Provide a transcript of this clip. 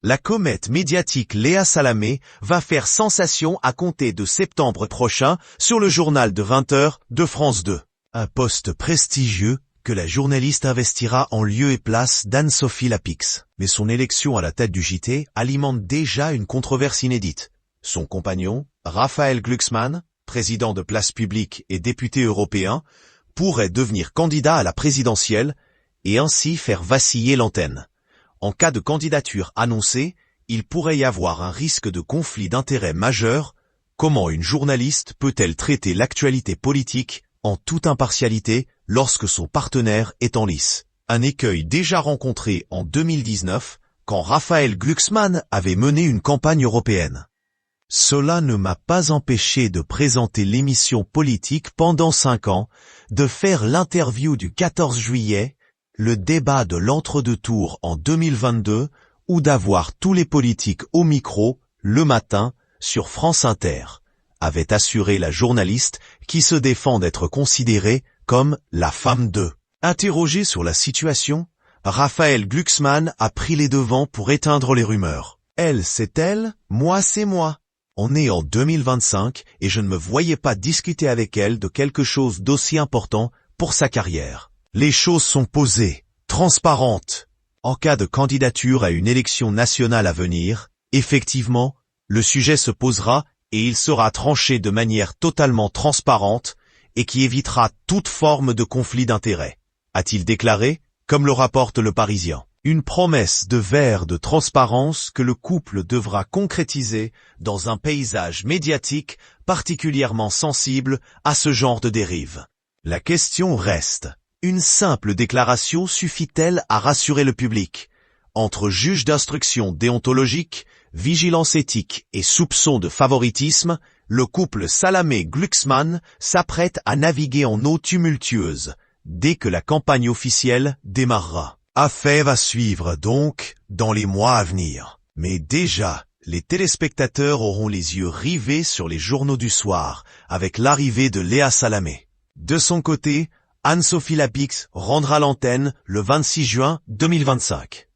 La comète médiatique Léa Salamé va faire sensation à compter de septembre prochain sur le journal de 20h de France 2. Un poste prestigieux que la journaliste investira en lieu et place d'Anne-Sophie Lapix. Mais son élection à la tête du JT alimente déjà une controverse inédite. Son compagnon, Raphaël Glucksmann, président de Place Publique et député européen, pourrait devenir candidat à la présidentielle et ainsi faire vaciller l'antenne. En cas de candidature annoncée, il pourrait y avoir un risque de conflit d'intérêts majeur. Comment une journaliste peut-elle traiter l'actualité politique en toute impartialité lorsque son partenaire est en lice? Un écueil déjà rencontré en 2019, quand Raphaël Glucksmann avait mené une campagne européenne. Cela ne m'a pas empêché de présenter l'émission politique pendant 5 ans, de faire l'interview du 14 juillet, le débat de l'entre-deux tours en 2022, ou d'avoir tous les politiques au micro, le matin, sur France Inter, avait assuré la journaliste qui se défend d'être considérée comme la femme de. Interrogé sur la situation, Raphaël Glucksmann a pris les devants pour éteindre les rumeurs. Elle, c'est elle, moi, c'est moi. On est en 2025 et je ne me voyais pas discuter avec elle de quelque chose d'aussi important pour sa carrière. Les choses sont posées, transparentes. En cas de candidature à une élection nationale à venir, effectivement, le sujet se posera et il sera tranché de manière totalement transparente et qui évitera toute forme de conflit d'intérêts, a-t-il déclaré, comme le rapporte Le Parisien. Une promesse de transparence que le couple devra concrétiser dans un paysage médiatique particulièrement sensible à ce genre de dérive. La question reste, une simple déclaration suffit-elle à rassurer le public? Entre juge d'instruction déontologique, vigilance éthique et soupçon de favoritisme, le couple Salamé-Glucksmann s'apprête à naviguer en eau tumultueuse dès que la campagne officielle démarrera. Affaire à suivre donc dans les mois à venir. Mais déjà, les téléspectateurs auront les yeux rivés sur les journaux du soir avec l'arrivée de Léa Salamé. De son côté, Anne-Sophie Lapix rendra l'antenne le 26 juin 2025.